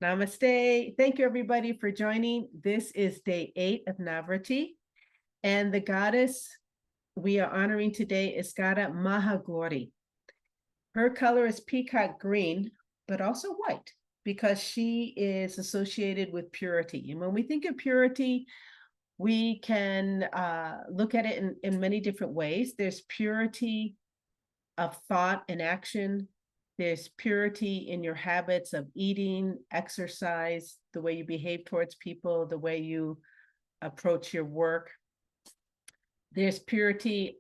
Namaste. Thank you, everybody, for joining. This is day 8 of Navratri. And the goddess we are honoring today is Goddess Mahagauri. Her color is peacock green, but also white, because she is associated with purity. And when we think of purity, we can look at it in many different ways. There's purity of thought and action. There's purity in your habits of eating, exercise, the way you behave towards people, the way you approach your work. There's purity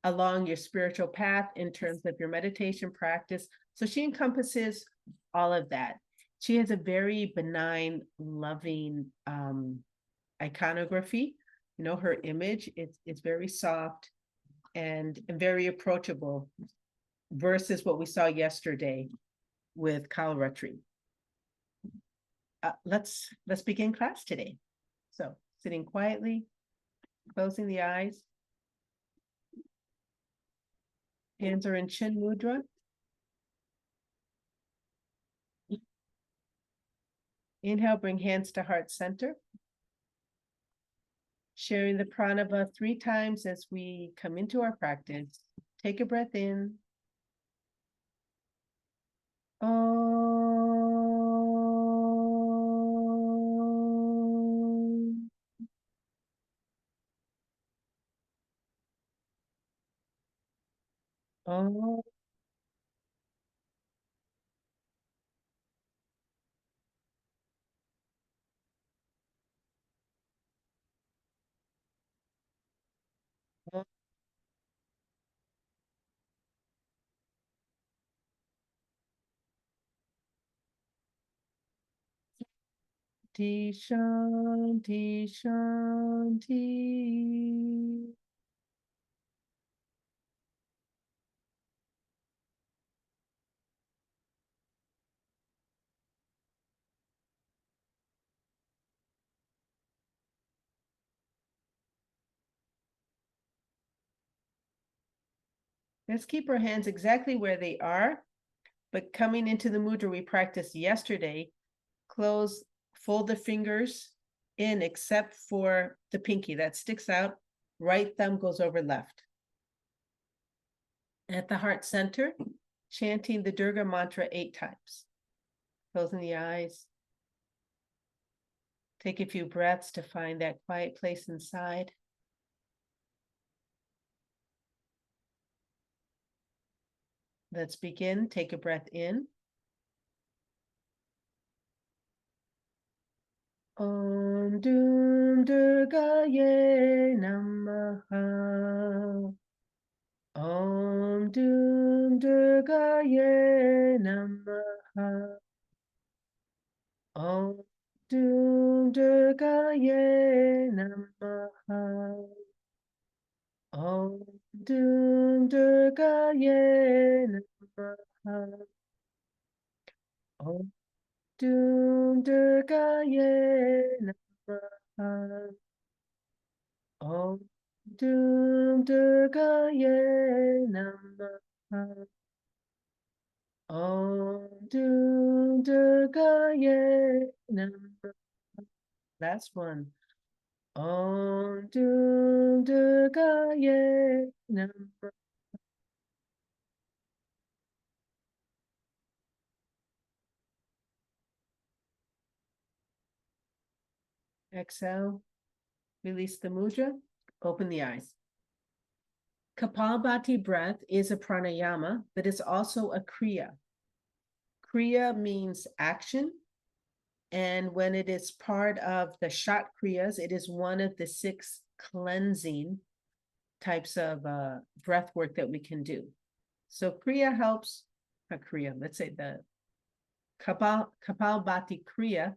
along your spiritual path in terms of your meditation practice. So she encompasses all of that. She has a very benign, loving iconography. You know, her image, it's very soft and very approachable versus what we saw yesterday with Navatri. Let's begin class today. So sitting quietly, closing the eyes. Hands are in chin mudra. Inhale, bring hands to heart center. Sharing the pranava 3 times as we come into our practice. Take a breath in. Om. Om. Shanti, shanti. Let's keep our hands exactly where they are, but coming into the mudra we practiced yesterday, close, fold the fingers in except for the pinky that sticks out. Right thumb goes over left. At the heart center, chanting the Durga mantra 8 times. Closing the eyes. Take a few breaths to find that quiet place inside. Let's begin. Take a breath in. Om Dum Durgaye Namaha. Om Dum Durgaye Namaha. Om Dum Durgaye Namaha. Om Dum Durgaye Namaha. Om Dum Durgaye Namaha. Om Dum Durgaye Namaha. Om Dum Durgaye Namaha. Last one. Om Dum Durgaye Namaha. Exhale. Release the mudra. Open the eyes. Kapalabhati breath is a pranayama, but it's also a kriya. Kriya means action. And when it is part of the shat kriyas, it is one of the 6 cleansing types of breath work that we can do. So kriya helps, let's say the Kapalabhati kriya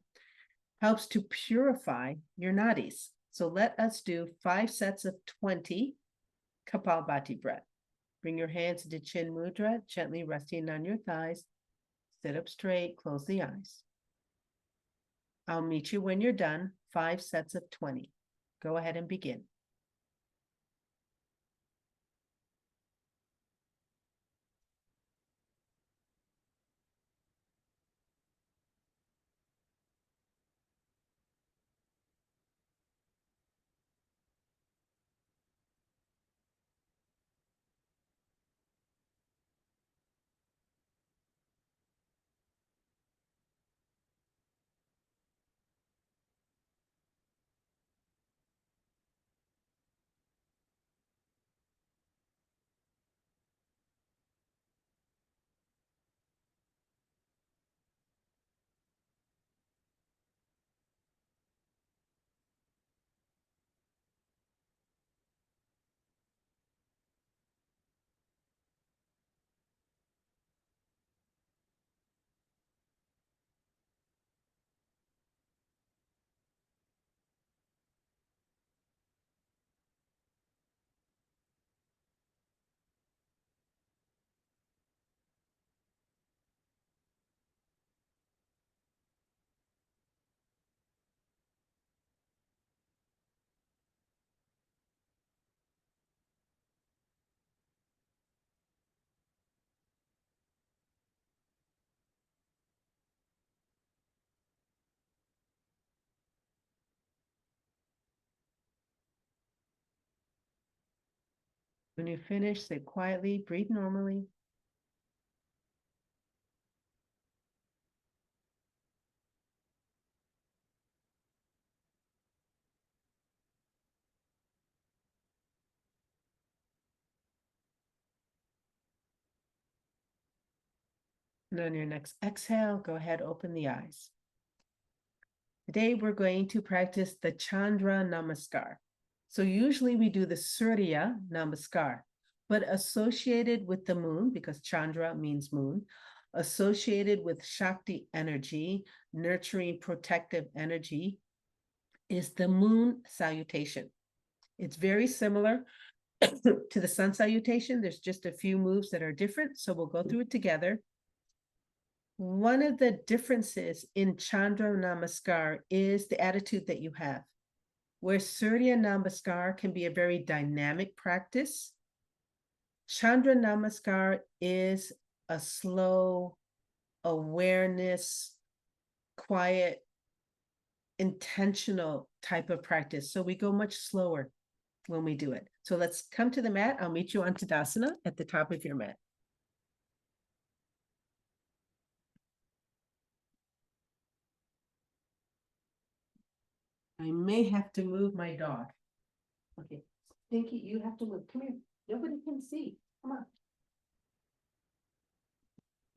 helps to purify your nadis. So let us do 5 sets of 20 Kapalabhati breath. Bring your hands into chin mudra, gently resting on your thighs. Sit up straight, close the eyes. I'll meet you when you're done. 5 sets of 20. Go ahead and begin. When you finish, say quietly, breathe normally. And on your next exhale, go ahead, open the eyes. Today, we're going to practice the Chandra namaskar. So usually we do the Surya namaskar, but associated with the moon, because Chandra means moon, associated with Shakti energy, nurturing protective energy, is the moon salutation. It's very similar to the sun salutation. There's just a few moves that are different, so we'll go through it together. One of the differences in Chandra Namaskar is the attitude that you have. Where Surya Namaskar can be a very dynamic practice, Chandra Namaskar is a slow awareness, quiet, intentional type of practice. So we go much slower when we do it. So let's come to the mat. I'll meet you on Tadasana at the top of your mat. I may have to move my dog. Okay, Stinky, you have to move. Come here. Nobody can see. Come on.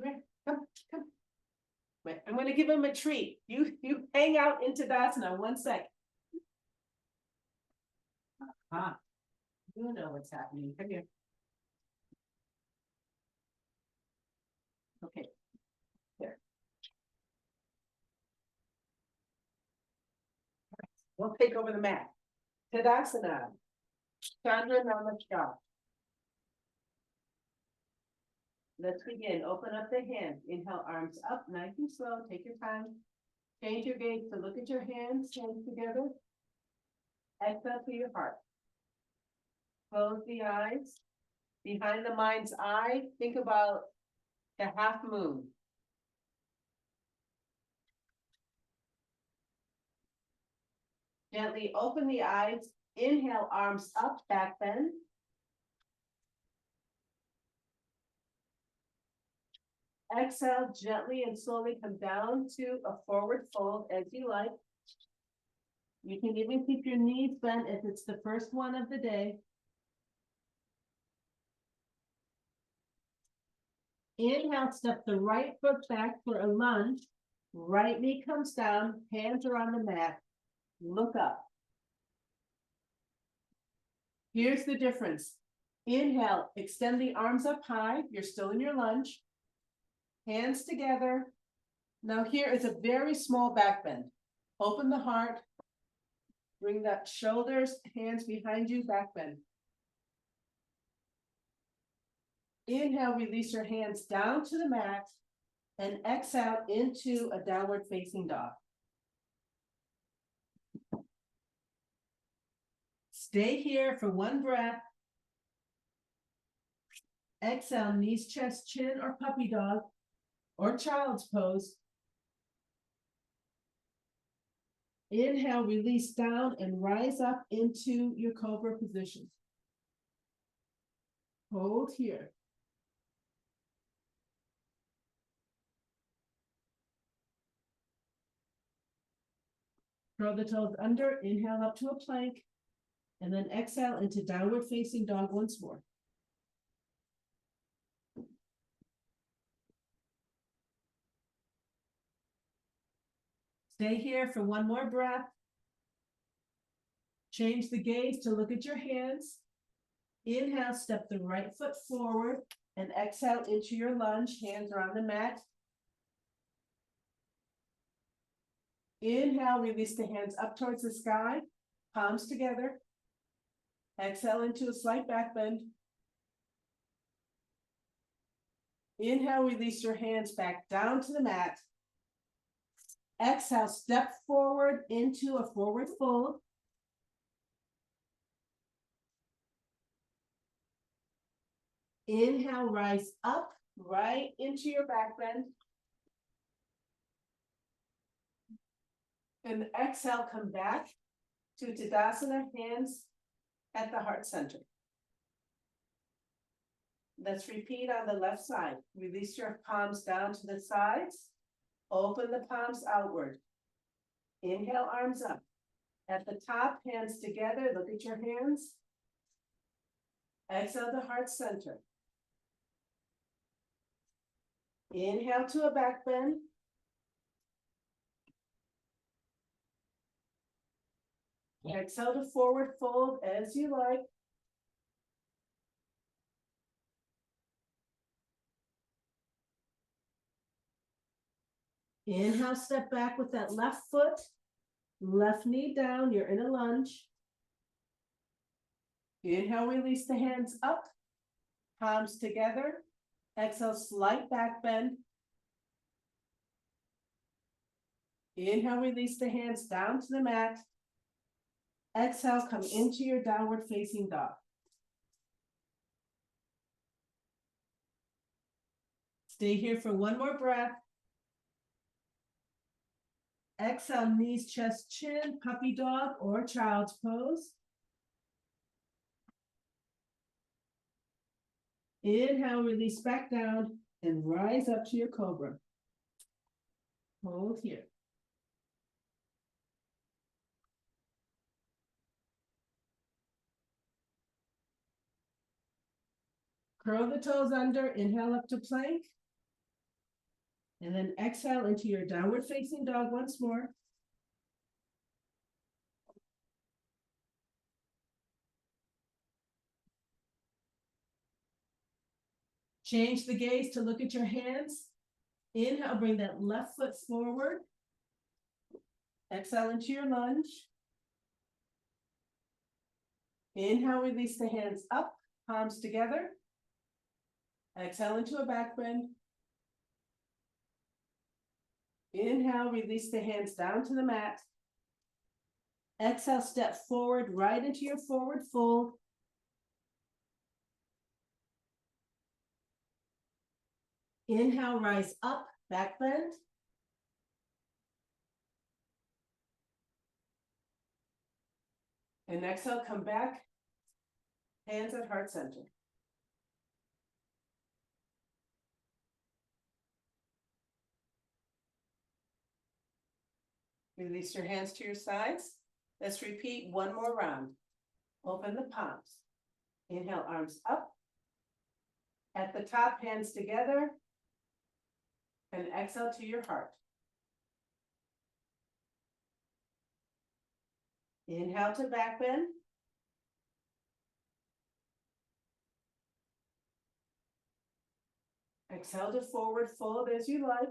Come here. Come. Wait, I'm going to give him a treat. You hang out in Tadasana 1 sec. Ah, you know what's happening. Come here. Okay. There. We'll take over the mat. Tadasana. Chandra Namaskar. Let's begin. Open up the hands. Inhale, arms up, nice and slow. Take your time. Change your gaze to look at your hands together. Exhale to your heart. Close the eyes. Behind the mind's eye, think about the half moon. Gently open the eyes. Inhale, arms up, back bend. Exhale, gently and slowly come down to a forward fold as you like. You can even keep your knees bent if it's the first one of the day. Inhale, step the right foot back for a lunge. Right knee comes down, hands are on the mat. Look up. Here's the difference. Inhale, extend the arms up high. You're still in your lunge. Hands together. Now here is a very small back bend. Open the heart. Bring the shoulders, hands behind you, back bend. Inhale, release your hands down to the mat and exhale into a downward facing dog. Stay here for 1 breath. Exhale, knees, chest, chin, or puppy dog, or child's pose. Inhale, release down and rise up into your cobra position. Hold here. Curl the toes under, inhale up to a plank, and then exhale into downward facing dog once more. Stay here for 1 more breath. Change the gaze to look at your hands. Inhale, step the right foot forward and exhale into your lunge. Hands are on the mat. Inhale, release the hands up towards the sky, palms together. Exhale into a slight back bend. Inhale, release your hands back down to the mat. Exhale, step forward into a forward fold. Inhale, rise up right into your back bend. And exhale, come back to Tadasana, hands at the heart center. Let's repeat on the left side. Release your palms down to the sides. Open the palms outward. Inhale, arms up. At the top, hands together. Look at your hands. Exhale to heart center. Inhale to a back bend. Exhale to forward fold as you like. Inhale, step back with that left foot, left knee down, you're in a lunge. Inhale, release the hands up, palms together. Exhale, slight back bend. Inhale, release the hands down to the mat. Exhale, come into your downward facing dog. Stay here for one more breath. Exhale, knees, chest, chin, puppy dog or child's pose. Inhale, release back down and rise up to your cobra. Hold here. Curl the toes under, inhale up to plank. And then exhale into your downward facing dog once more. Change the gaze to look at your hands. Inhale, bring that left foot forward. Exhale into your lunge. Inhale, release the hands up, palms together. Exhale into a back bend. Inhale, release the hands down to the mat. Exhale, step forward right into your forward fold. Inhale, rise up, back bend. And exhale, come back, hands at heart center. Release your hands to your sides. Let's repeat one more round. Open the palms. Inhale, arms up. At the top, hands together. And exhale to your heart. Inhale to back bend. Exhale to forward fold as you like.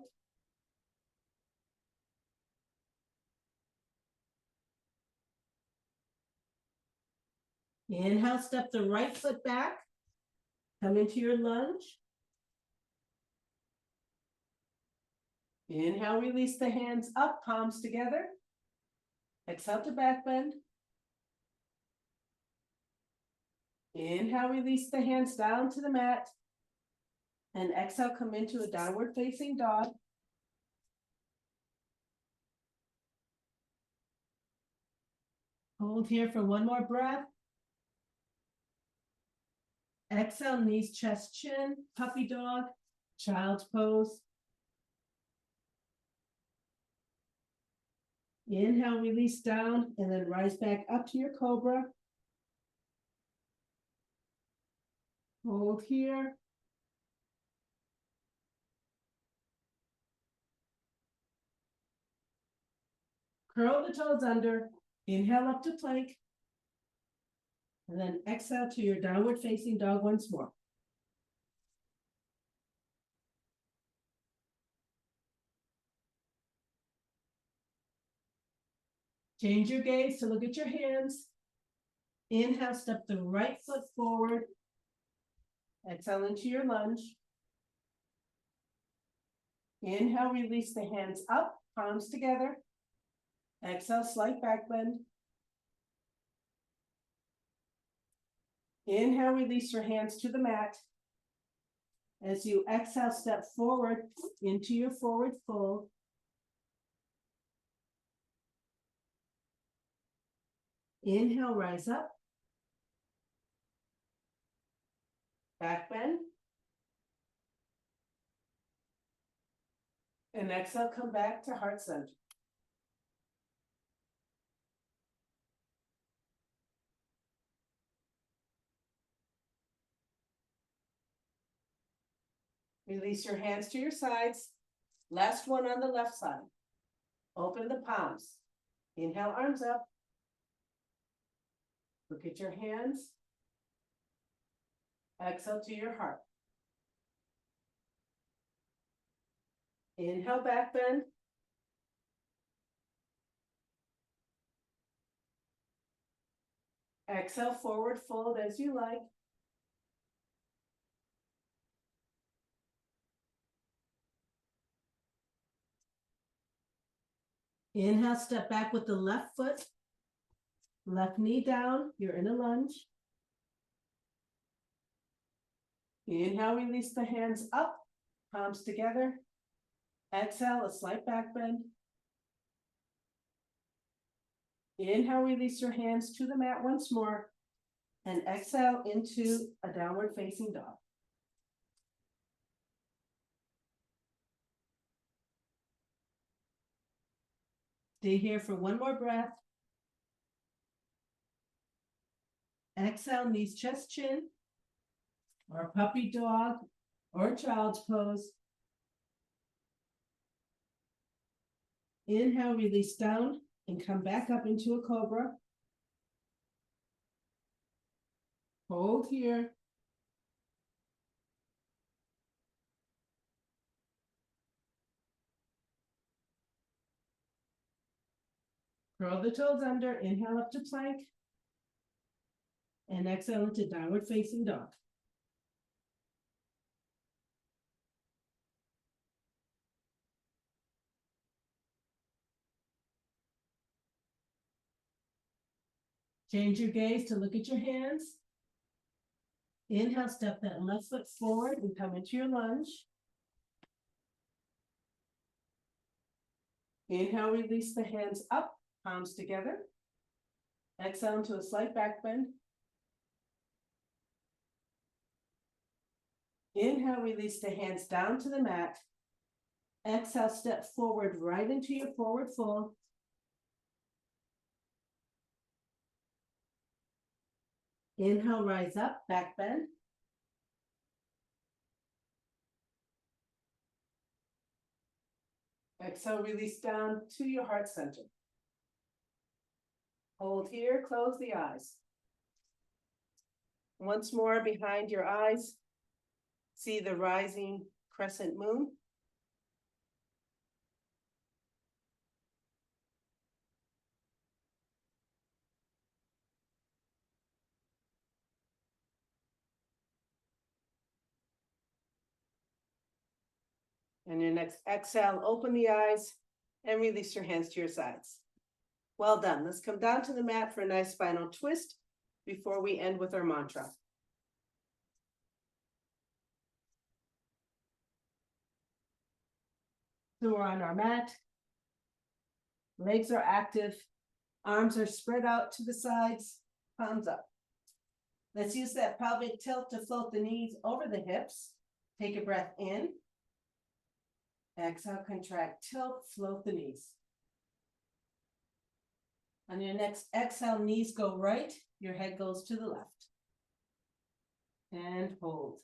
Inhale, step the right foot back. Come into your lunge. Inhale, release the hands up, palms together. Exhale to back bend. Inhale, release the hands down to the mat. And exhale, come into a downward facing dog. Hold here for one more breath. Exhale, knees, chest, chin, puppy dog, child's pose. Inhale, release down, and then rise back up to your cobra. Hold here. Curl the toes under. Inhale up to plank. And then exhale to your downward facing dog once more. Change your gaze to look at your hands. Inhale, step the right foot forward. Exhale into your lunge. Inhale, release the hands up, palms together. Exhale, slight back bend. Inhale, release your hands to the mat. As you exhale, step forward into your forward fold. Inhale, rise up. Back bend. And exhale, come back to heart center. Release your hands to your sides. Last one on the left side. Open the palms. Inhale, arms up. Look at your hands. Exhale to your heart. Inhale, back bend. Exhale, forward fold as you like. Inhale, step back with the left foot. Left knee down, you're in a lunge. Inhale, release the hands up, palms together. Exhale, a slight back bend. Inhale, release your hands to the mat once more. And exhale into a downward facing dog. Stay here for one more breath. Exhale, knees, chest, chin, or puppy dog, or child's pose. Inhale, release down, and come back up into a cobra. Hold here. Curl the toes under, inhale up to plank. And exhale into downward facing dog. Change your gaze to look at your hands. Inhale, step that left foot forward and come into your lunge. Inhale, release the hands up, palms together. Exhale into a slight back bend. Inhale, release the hands down to the mat. Exhale, step forward right into your forward fold. Inhale, rise up, back bend. Exhale, release down to your heart center. Hold here, close the eyes. Once more behind your eyes, see the rising crescent moon. And your next exhale, open the eyes and release your hands to your sides. Well done. Let's come down to the mat for a nice spinal twist before we end with our mantra. So we're on our mat. Legs are active. Arms are spread out to the sides. Palms up. Let's use that pelvic tilt to float the knees over the hips. Take a breath in. Exhale, contract, tilt, float the knees. On your next exhale, knees go right, your head goes to the left. And hold.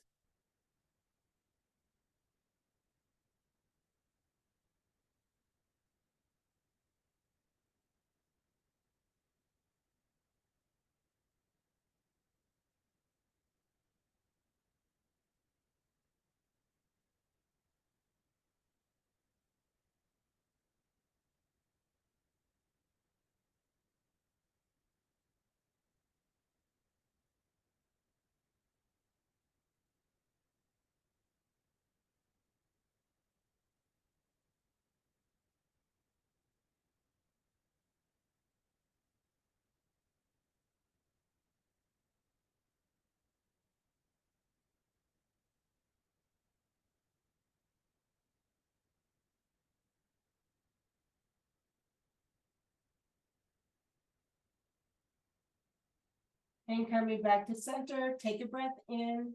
And coming back to center, take a breath in.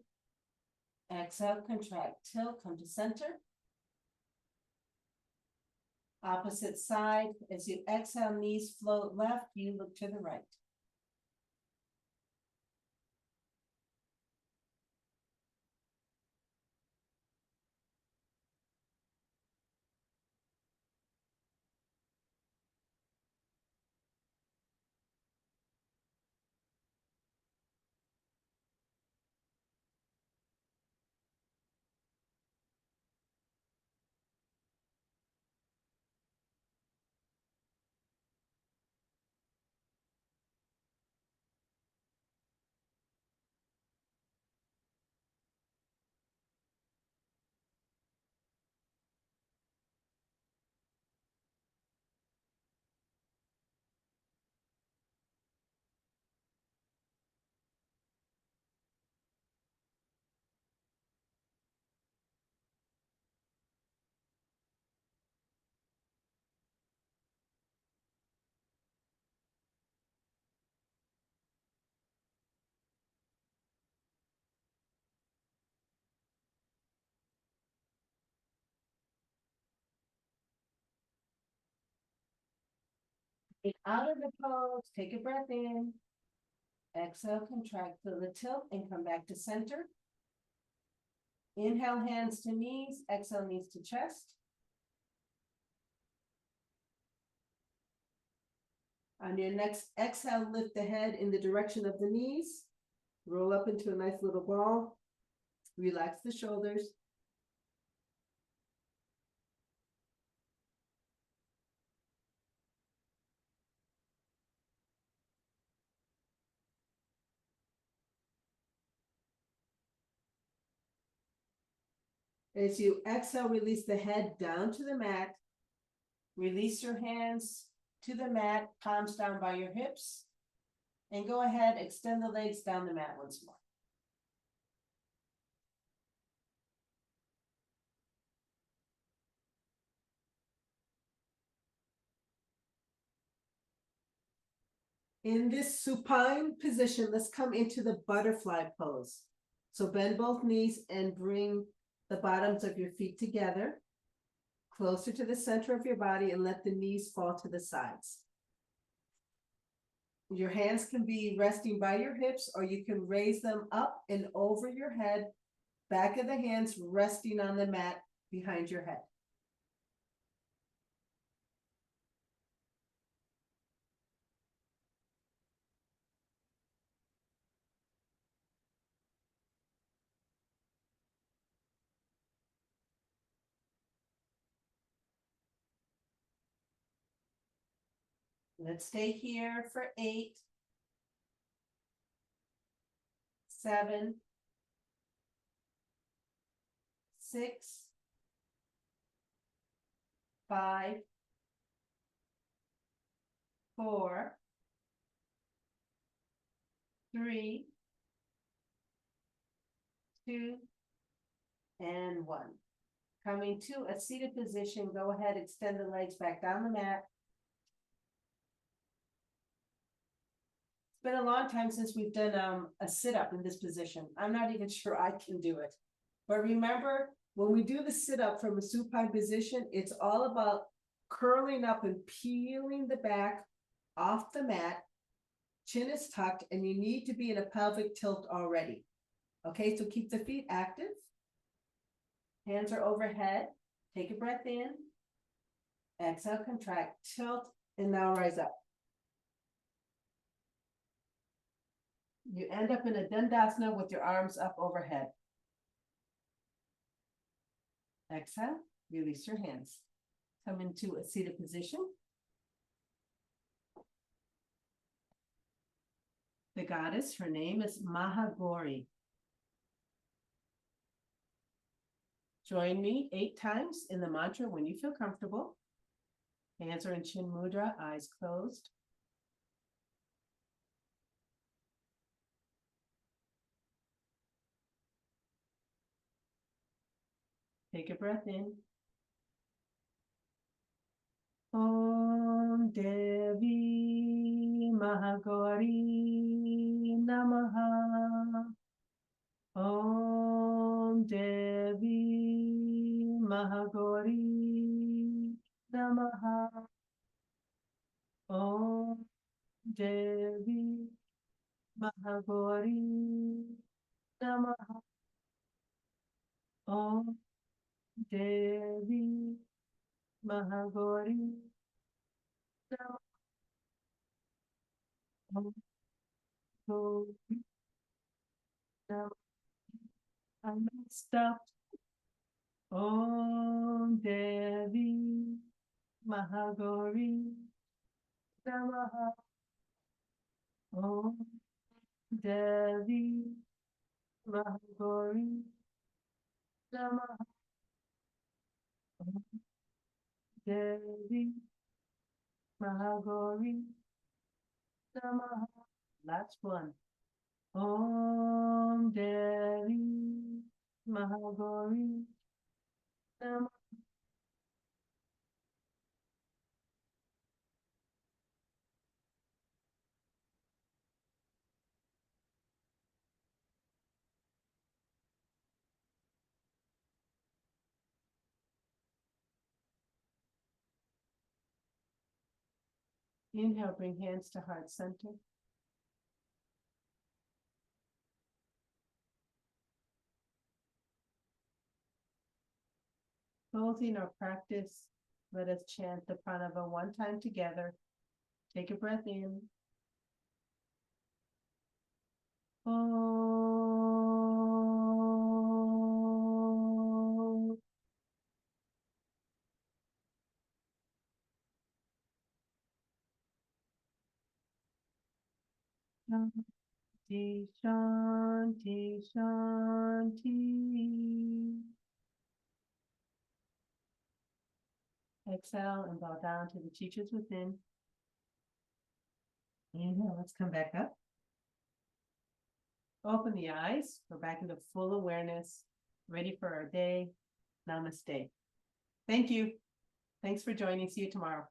Exhale, contract, tilt, come to center. Opposite side. As you exhale, knees float left, you look to the right. Out of the pose, take a breath in. Exhale, contract, feel the tilt and come back to center. Inhale, hands to knees. Exhale, knees to chest. On your next exhale, lift the head in the direction of the knees. Roll up into a nice little ball. Relax the shoulders. As you exhale, release the head down to the mat. Release your hands to the mat, palms down by your hips. And go ahead, extend the legs down the mat once more. In this supine position, let's come into the butterfly pose. So bend both knees and bring the bottoms of your feet together, closer to the center of your body, and let the knees fall to the sides. Your hands can be resting by your hips, or you can raise them up and over your head, back of the hands resting on the mat behind your head. Let's stay here for 8, 7, 6, 5, 4, 3, 2, and 1. Coming to a seated position, go ahead, extend the legs back down the mat. It's been a long time since we've done a sit-up in this position. I'm not even sure I can do it. But remember, when we do the sit-up from a supine position, it's all about curling up and peeling the back off the mat. Chin is tucked, and you need to be in a pelvic tilt already. Okay, so keep the feet active. Hands are overhead. Take a breath in. Exhale, contract, tilt, and now rise up. You end up in a Dandasana with your arms up overhead. Exhale, release your hands. Come into a seated position. The goddess, her name is Mahagauri. Join me 8 times in the mantra when you feel comfortable. Hands are in chin mudra, eyes closed. Take a breath in. Om Devi Mahagauri Namaha. Om Devi Mahagauri Namaha. Om Devi Mahagauri Namaha. Om Devi Mahagauri Namaha. Om Devi Namaha. I messed up. Om Devi Mahagauri Namaha. Om Devi Mahagauri Namaha. Om Devi Mahagauri Namaha. Last one. Om Devi Mahagauri Namaha. Inhale, bring hands to heart center. Closing our practice, let us chant the pranava one time together. Take a breath in. Om. Shanti, Shanti, Shanti. Exhale and bow down to the teachers within. Inhale, let's come back up. Open the eyes. We're back into full awareness, ready for our day. Namaste. Thank you. Thanks for joining. See you tomorrow.